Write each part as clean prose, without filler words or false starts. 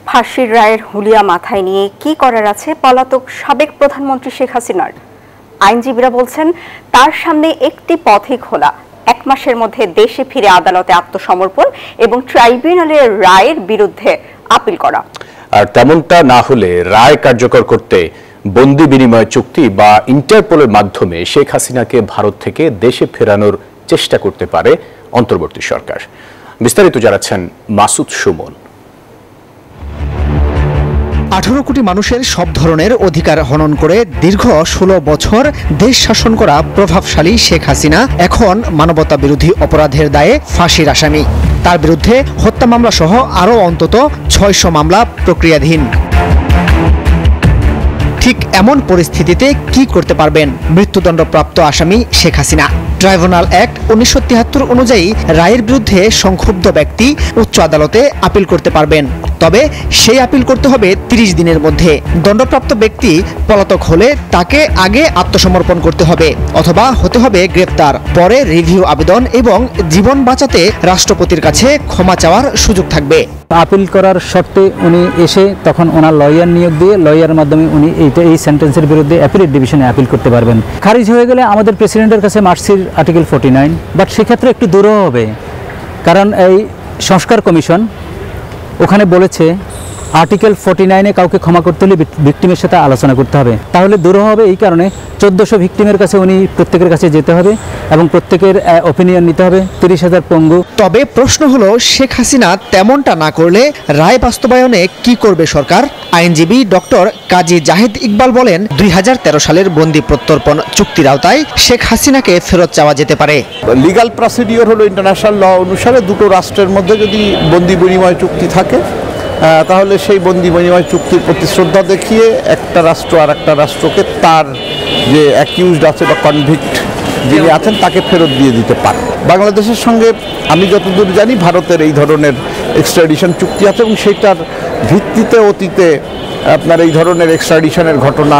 ফাঁসির রায়ের হুলিয়া মাথায় নিয়ে কি করার আছে পলাতক সাবেক প্রধানমন্ত্রী শেখ হাসিনার? আইনজীবীরা বলছেন তার সামনে একটি পথই খোলা, 1 মাসের মধ্যে দেশে ফিরে আদালতে আত্মসমর্পণ এবং ট্রাইব্যুনালের রায়ের বিরুদ্ধে আপিল করা। আর তেমনটা না হলে রায় কার্যকর করতে বন্দি বিনিময় চুক্তি বা ইন্টারপোলের মাধ্যমে শেখ হাসিনাকে ভারত থেকে দেশে ফেরানোর চেষ্টা করতে পারে অন্তর্বর্তী সরকার। বিস্তারিত জানাচ্ছেন মাসুদ সুমন। 18 কোটি মানুষের সব ধরনের অধিকার হনন করে দীর্ঘ 16 বছর দেশ শাসন করা প্রভাবশালী শেখ হাসিনা এখন মানবতা বিরোধী অপরাধের দায়ে ফাঁসির আসামি। তার বিরুদ্ধে হত্যা মামলা সহ আরও অন্তত 600 মামলা প্রক্রিয়াধীন। ঠিক এমন পরিস্থিতিতে কি করতে পারবেন মৃত্যুদণ্ডপ্রাপ্ত আসামি শেখ হাসিনা? ট্রাইব্যুনাল অ্যাক্ট 1973 অনুযায়ী রায়ের বিরুদ্ধে সংক্ষুব্ধ ব্যক্তি উচ্চ আদালতে আপিল করতে পারবেন, তবে সেই আপিল করতে হবে 30 দিনের মধ্যে। দণ্ডপ্রাপ্ত ব্যক্তি পলাতক হলে তাকে আগে আত্মসমর্পণ করতে হবে অথবা হতে হবে গ্রেপ্তার, পরে রিভিউ আবেদন এবং জীবন বাঁচাতে রাষ্ট্রপতির কাছে ক্ষমা চাওয়ার সুযোগ থাকবে। আপিল করার শর্তে উনি এসে তখন ওনার লয়ার নিয়োগ দিয়ে লয়ারের মাধ্যমে উনি এই সেন্টেন্সের বিরুদ্ধে অ্যাপিলেট ডিভিশনে আপিল করতে পারবেন। খারিজ হয়ে গেলে আমাদের প্রেসিডেন্টের কাছে মার্সির আর্টিকেল 49, বাট সেক্ষেত্রে একটু দূরও হবে, কারণ এই সংস্কার কমিশন ওখানে বলেছে আর্টিকেল 49-এ কাউকে ক্ষমা করতে হলে ভিকটিমের সাথে আলোচনা করতে হবে, তাহলে দূরও হবে। এই কারণে 1400 ভিকটিমের কাছে উনি প্রত্যেকের কাছে যেতে হবে এবং প্রত্যেকের ওপিনিয়ন নিতে হবে, 30,000 পঙ্গু। তবে প্রশ্ন হলো শেখ হাসিনা তেমনটা না করলে রায় বাস্তবায়নে কি করবে সরকার? আইনজীবী ডক্টর কাজী জাহিদ ইকবাল বলেন, 2013 সালের বন্দি প্রত্যর্পণ চুক্তির আওতায় শেখ হাসিনাকে ফেরত চাওয়া যেতে পারে। লিগাল প্রসিডিওর হলো ইন্টারন্যাশনাল ল অনুসারে দুটো রাষ্ট্রের মধ্যে যদি বন্দি বিনিময় চুক্তি থাকে তাহলে সেই বন্দি বিনিময় চুক্তির প্রতি শ্রদ্ধা দেখিয়ে একটা রাষ্ট্র আর একটা রাষ্ট্রকে তার যে অ্যাকিউজড আছে বা কনভিক্ট যিনি আছেন তাকে ফেরত দিয়ে দিতে পারে। বাংলাদেশের সঙ্গে আমি যতদূর জানি ভারতের এই ধরনের এক্সট্রাডিশন চুক্তি আছে এবং সেটার ভিত্তিতে অতীতে আপনার এই ধরনের এক্সট্রাডিশনের ঘটনা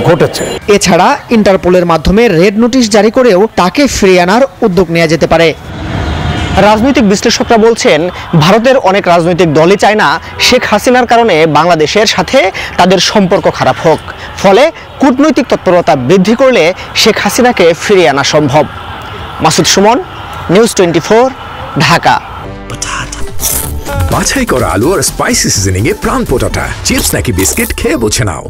ঘটেছে। এছাড়া ইন্টারপোলের মাধ্যমে রেড নোটিশ জারি করেও তাকে ফিরিয়ে আনার উদ্যোগ নেওয়া যেতে পারে। রাজনৈতিক বিশ্লেষকরা বলছেন, ভারতের অনেক রাজনৈতিক দলই চায় না শেখ হাসিনার কারণে বাংলাদেশের সাথে তাদের সম্পর্ক খারাপ হোক, ফলে কূটনৈতিক তৎপরতা বৃদ্ধি করলে শেখ হাসিনাকে ফিরিয়ে আনা সম্ভব। মাসুদ সুমন, নিউজ 24, ঢাকা। বাছাই করা আলু আর স্পাইসি সিজনিং এ প্রাণ পোটাটা চিপস নাকি বিস্কিট খেয়ে বুঝে নাও।